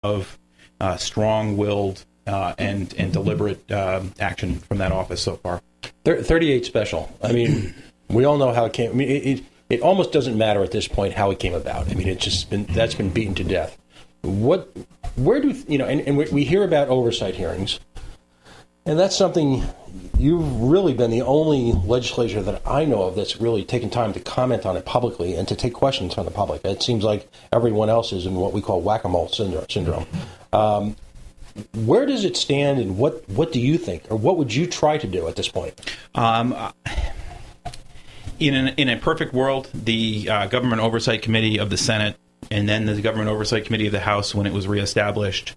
of strong-willed and deliberate action from that office so far. 38 special. I mean, we all know how it came. I mean, it almost doesn't matter at this point how it came about. I mean, that's been beaten to death. Where do and we hear about oversight hearings, and that's something you've really been the only legislature that I know of that's really taken time to comment on it publicly and to take questions from the public. It seems like everyone else is in what we call whack-a-mole syndrome. Where does it stand, and what do you think, or what would you try to do at this point? In a perfect world, the Government Oversight Committee of the Senate and then the Government Oversight Committee of the House, when it was reestablished,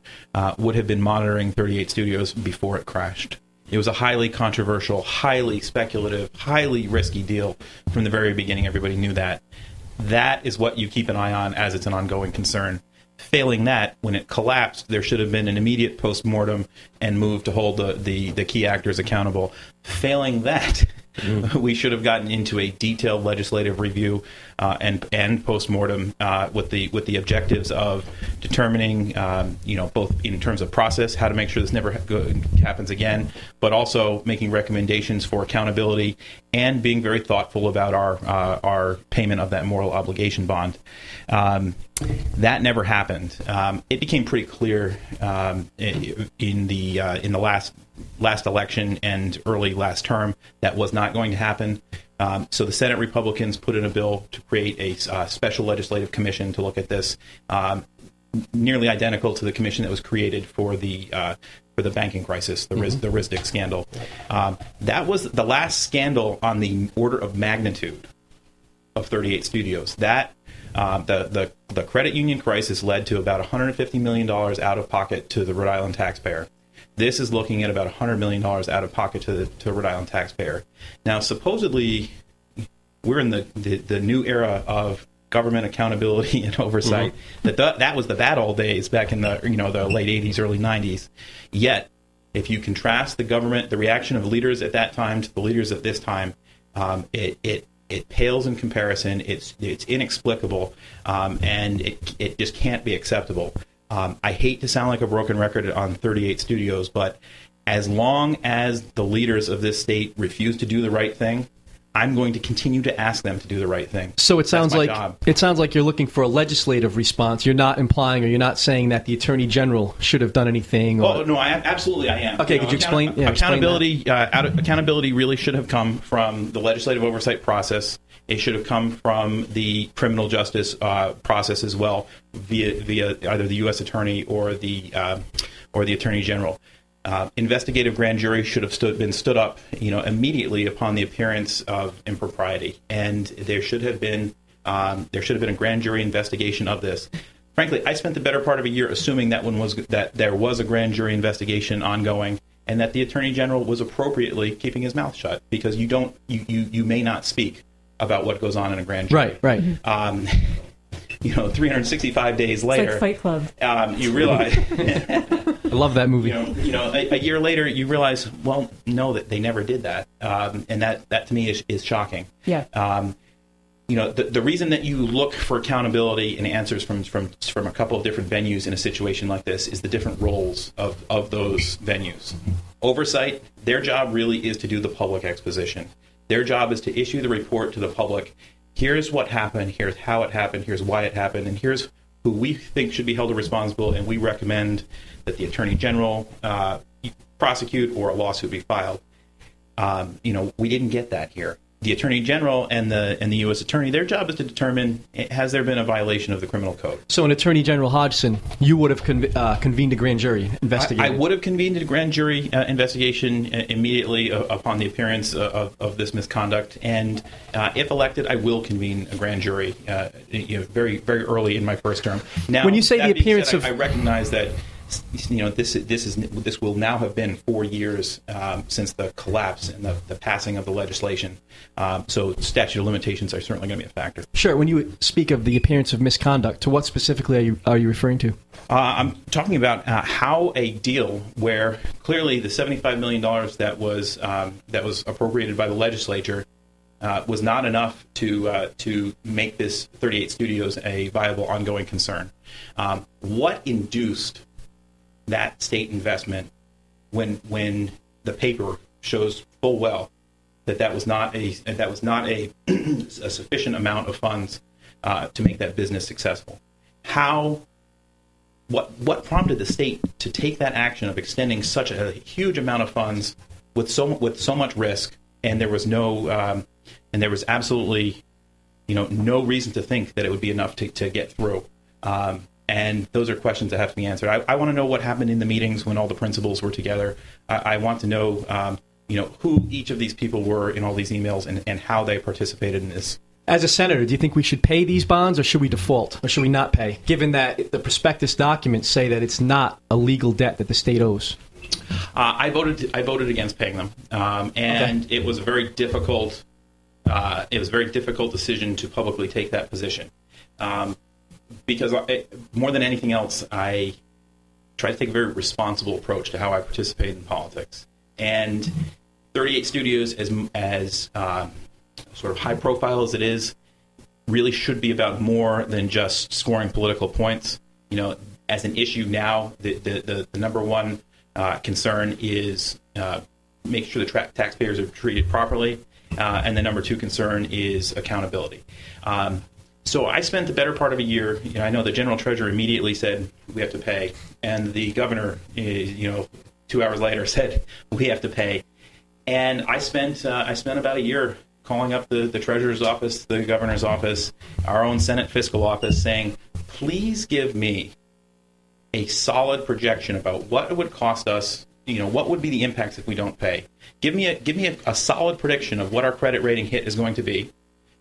would have been monitoring 38 Studios before it crashed. It was a highly controversial, highly speculative, highly risky deal from the very beginning. Everybody knew that. That is what you keep an eye on as it's an ongoing concern. Failing that, when it collapsed, there should have been an immediate post-mortem and move to hold the key actors accountable. Failing that, we should have gotten into a detailed legislative review and post-mortem with the objectives of determining, both in terms of process, how to make sure this never happens again, but also making recommendations for accountability and being very thoughtful about our payment of that moral obligation bond. That never happened. It became pretty clear in the last election and early last term that was not going to happen. So the Senate Republicans put in a bill to create a special legislative commission to look at this, nearly identical to the commission that was created for the banking crisis, the RISDIC scandal. That was the last scandal on the order of magnitude of 38 Studios. That the credit union crisis led to about $150 million out of pocket to the Rhode Island taxpayer. This is looking at about $100 million out of pocket to the Rhode Island taxpayer. Now, supposedly, we're in the new era of government accountability and oversight. That was the bad old days back in the the late 80s, early 90s. Yet, if you contrast the reaction of leaders at that time to the leaders at this time, it pales in comparison. It's inexplicable, and it just can't be acceptable. I hate to sound like a broken record on 38 Studios, but as long as the leaders of this state refuse to do the right thing, I'm going to continue to ask them to do the right thing. So it sounds like you're looking for a legislative response. You're not implying, or you're not saying that the Attorney General should have done anything. Or... Oh no, absolutely I am. Okay, could you explain? Accountability. Accountability really should have come from the legislative oversight process. It should have come from the criminal justice process as well, via either the U.S. Attorney or the Attorney General. Investigative grand jury should have been stood up, immediately upon the appearance of impropriety, and there should have been a grand jury investigation of this. Frankly, I spent the better part of a year assuming that there was a grand jury investigation ongoing, and that the Attorney General was appropriately keeping his mouth shut, because you may not speak about what goes on in a grand jury. Right. 365 days later, it's like Fight Club. You realize. I love that movie. A year later, you realize, well, no, that they never did that, and that to me is shocking. Yeah. The reason that you look for accountability and answers from a couple of different venues in a situation like this is the different roles of those venues. Oversight, their job really is to do the public exposition. Their job is to issue the report to the public. Here's what happened, here's how it happened, here's why it happened, and here's who we think should be held responsible, and we recommend that the Attorney General prosecute or a lawsuit be filed. We didn't get that here. The Attorney General and the U.S. Attorney, their job is to determine, has there been a violation of the criminal code? So, in Attorney General Hodgson, you would have convened a elected investigation? I would have convened a grand jury investigation immediately upon the appearance of this misconduct, and if elected, I will convene a grand jury very, very early in my first term. Now, when you say the appearance I recognize that this will now have been 4 years since the collapse and the passing of the legislation. So statute of limitations are certainly going to be a factor. Sure. When you speak of the appearance of misconduct, to what specifically are you referring to? I'm talking about how a deal where clearly the $75 million that was appropriated by the legislature was not enough to make this 38 Studios a viable ongoing concern. What induced that state investment when the paper shows full well that was not a sufficient amount of funds to make that business successful? What prompted the state to take that action of extending such a huge amount of funds with so much risk, and there was absolutely no reason to think that it would be enough to get through. And those are questions that have to be answered. I want to know what happened in the meetings when all the principals were together. I want to know who each of these people were in all these emails and how they participated in this. As a senator, do you think we should pay these bonds, or should we default, or should we not pay, given that the prospectus documents say that it's not a legal debt that the state owes? I voted against paying them, and okay. It was a very difficult decision to publicly take that position, because more than anything else, I try to take a very responsible approach to how I participate in politics. And 38 Studios, as sort of high profile as it is, really should be about more than just scoring political points. As an issue now, the number one concern is make sure the taxpayers are treated properly, and the number two concern is accountability. So I spent the better part of a year. I know the general treasurer immediately said we have to pay, and the governor, 2 hours later, said we have to pay. And I spent about a year calling up the treasurer's office, the governor's office, our own Senate fiscal office, saying, please give me a solid projection about what it would cost us, what would be the impacts if we don't pay. Give me a solid prediction of what our credit rating hit is going to be,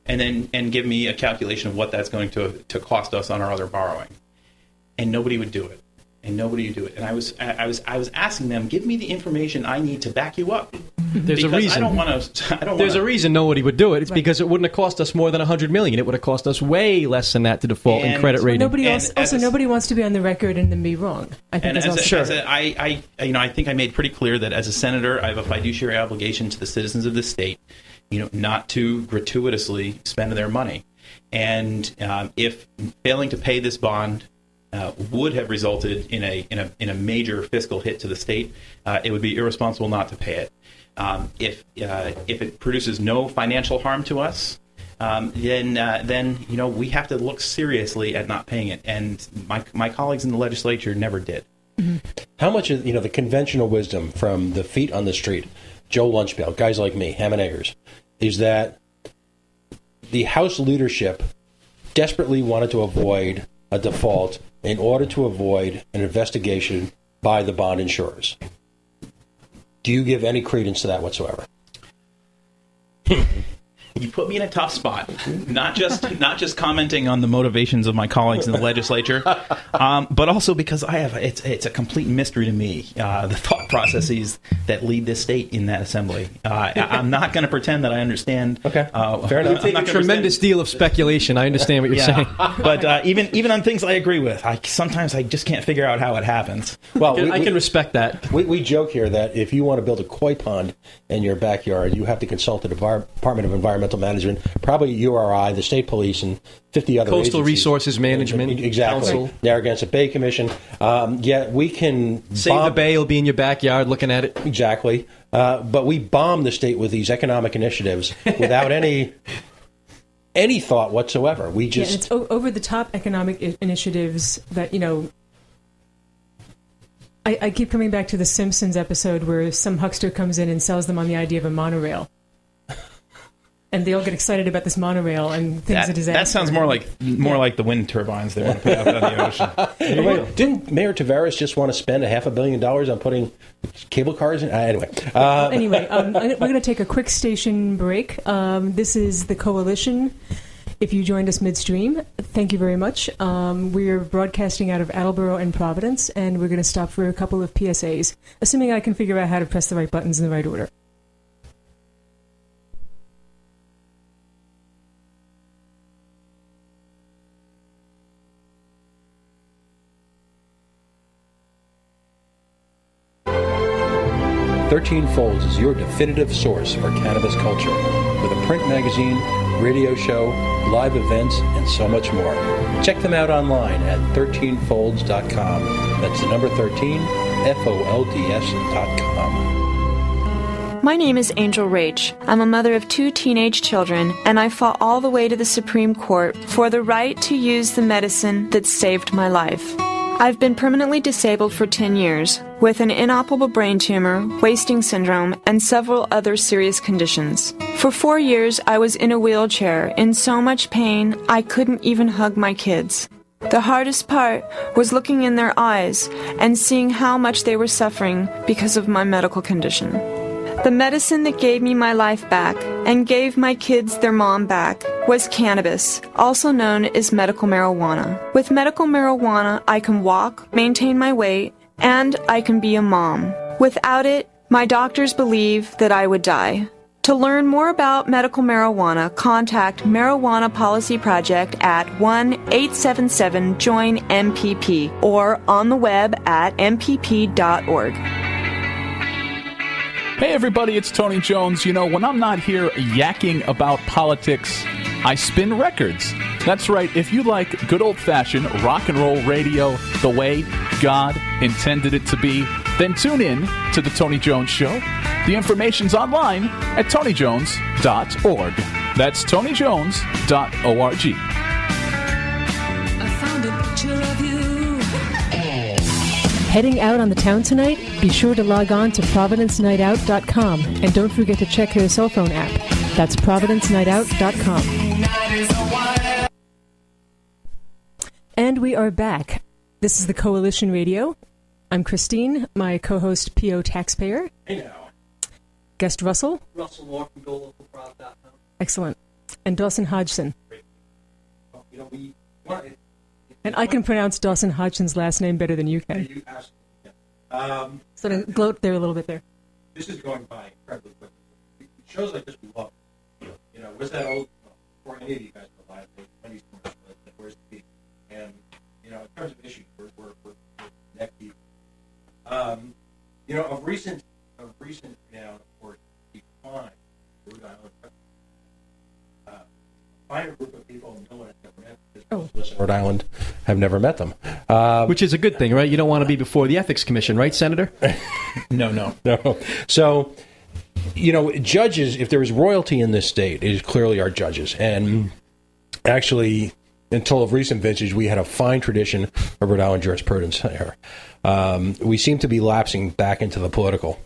and give me a calculation of what that's going to cost us on our other borrowing. And nobody would do it. And I was asking them, give me the information I need to back you up. There's a reason. There's a reason nobody would do it. It's because it wouldn't have cost us more than $100 million. It would have cost us way less than that to default in credit rating. Nobody wants to be on the record and then be wrong. I think I think I made pretty clear that as a senator, I have a fiduciary obligation to the citizens of this state, not to gratuitously spend their money. And if failing to pay this bond would have resulted in a major fiscal hit to the state, it would be irresponsible not to pay it. If it produces no financial harm to us, then we have to look seriously at not paying it. And my colleagues in the legislature never did. Mm-hmm. How much of the conventional wisdom from the feet on the street, Joe Lunchbill, guys like me, ham and eggers, is that the House leadership desperately wanted to avoid a default in order to avoid an investigation by the bond insurers. Do you give any credence to that whatsoever? You put me in a tough spot. Not just commenting on the motivations of my colleagues in the legislature, but also because it's a complete mystery to me, the thought processes that lead this state in that assembly. I'm not going to pretend that I understand. Okay, fair enough. You take a tremendous deal of speculation. I understand what you're saying, but even on things I agree with, sometimes I just can't figure out how it happens. Well, I can respect that. We joke here that if you want to build a koi pond in your backyard, you have to consult the Department of Environmental Management, probably URI, the state police, and 50 other Coastal agencies. Resources Management, exactly. Council. Narragansett Bay Commission. Yet we can Save the Bay will be in your backyard looking at it. Exactly. But we bomb the state with these economic initiatives without any thought whatsoever. We just it's over the top economic initiatives that I keep coming back to the Simpsons episode where some huckster comes in and sells them on the idea of a monorail. And they all get excited about this monorail and things a disaster. That sounds more like the wind turbines they want to put out on the ocean. Wait, didn't Mayor Tavares just want to spend $500 million on putting cable cars in? Anyway. We're going to take a quick station break. This is The Coalition. If you joined us midstream, thank you very much. We're broadcasting out of Attleboro and Providence, and we're going to stop for a couple of PSAs, assuming I can figure out how to press the right buttons in the right order. 13 Folds is your definitive source for cannabis culture, with a print magazine, radio show, live events, and so much more. Check them out online at 13folds.com. That's the number 13, FOLDS.com. My name is Angel Rach. I'm a mother of 2 teenage children, and I fought all the way to the Supreme Court for the right to use the medicine that saved my life. I've been permanently disabled for 10 years, with an inoperable brain tumor, wasting syndrome, and several other serious conditions. For 4 years, I was in a wheelchair, in so much pain, I couldn't even hug my kids. The hardest part was looking in their eyes and seeing how much they were suffering because of my medical condition. The medicine that gave me my life back and gave my kids their mom back was cannabis, also known as medical marijuana. With medical marijuana, I can walk, maintain my weight, and I can be a mom. Without it, my doctors believe that I would die. To learn more about medical marijuana, contact Marijuana Policy Project at 1-877-JOIN-MPP or on the web at mpp.org. Hey everybody, it's Tony Jones. You know, when I'm not here yakking about politics, I spin records. That's right, if you like good old-fashioned rock and roll radio the way God intended it to be, then tune in to The Tony Jones Show. The information's online at tonyjones.org. That's tonyjones.org. I found a picture of you. Heading out on the town tonight? Be sure to log on to providencenightout.com and don't forget to check their cell phone app. That's providencenightout.com. And we are back. This is the Coalition Radio. I'm Christine, my co-host P.O. Taxpayer. Hey now. Guest Russell. Russell Moore from GoLocalProv.com. Excellent. And Dawson Hodgson. You know, we want it. And I can pronounce Dawson Hodgson's last name better than you can. You asked. Yeah. So to gloat there a little bit there. This is going by incredibly quickly. Shows like this we love. You know, where's that old, for any of you guys were alive, the 20s commercial, where's the peak? And, you know, in terms of issues, we're neck deep. You know, of recent now, of course, decline, Rhode Island, find a group of people no one has ever met. Rhode Island have never met them. Which is a good thing, right? You don't want to be before the Ethics Commission, right, Senator? No. So, you know, judges, if there is royalty in this state, it is clearly our judges. And actually, until of recent vintage, we had a fine tradition of Rhode Island jurisprudence here. We seem to be lapsing back into the political.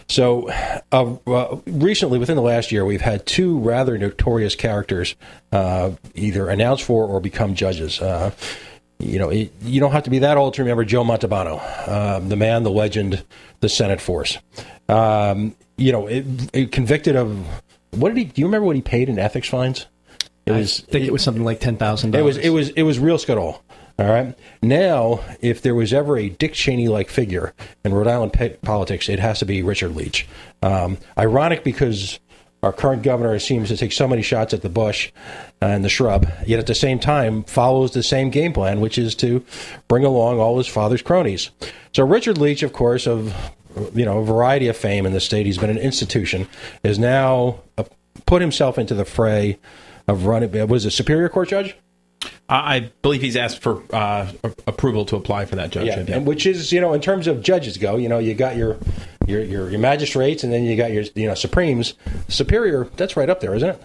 So recently, within the last year, we've had 2 rather notorious characters either announce for or become judges. You know, you don't have to be that old to remember Joe Montalbano, the man, the legend, the Senate force. You know, convicted of, what did he? Do you remember what he paid in ethics fines? I think it was something like $10,000. It was real scuttle. All right. Now, if there was ever a Dick Cheney-like figure in Rhode Island politics, it has to be Richard Leach. Ironic because our current governor seems to take so many shots at the bush and the shrub, yet at the same time follows the same game plan, which is to bring along all his father's cronies. So Richard Leach, of course, of a variety of fame in the state, he's been an institution, is now put himself into the fray of running. Was it Superior Court judge? I believe he's asked for approval to apply for that judgeship. Yeah, which is, in terms of judges go, you got your magistrates, and then you got your Supremes. Superior, that's right up there, isn't it?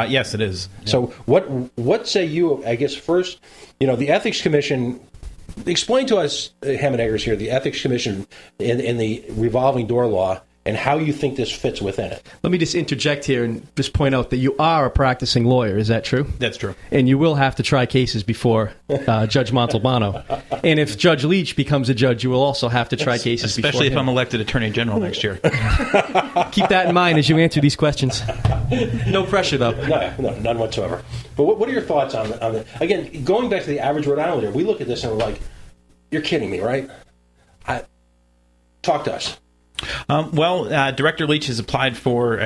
Yes, it is. Yeah. So what say you? I guess first, the Ethics Commission. Explain to us, Ham and Eggers here, the Ethics Commission in the revolving door law, and how you think this fits within it. Let me just interject here and just point out that you are a practicing lawyer. Is that true? That's true. And you will have to try cases before Judge Montalbano. And if Judge Leach becomes a judge, you will also have to try cases before especially if him. I'm elected Attorney General next year. Keep that in mind as you answer these questions. No pressure, though. No, none whatsoever. But what are your thoughts on the again, going back to the average Rhode Islander, we look at this and we're like, you're kidding me, right? Talk to us. Director Leach has applied for.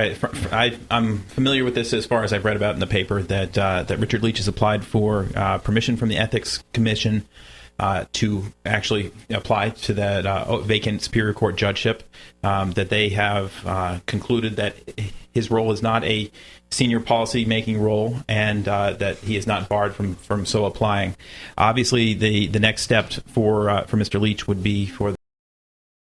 I'm familiar with this as far as I've read about in the paper that Richard Leach has applied for permission from the Ethics Commission to actually apply to that vacant Superior Court judgeship, that they have concluded that his role is not a senior policy-making role, and that he is not barred from so applying. Obviously, the next step for Mr. Leach would be for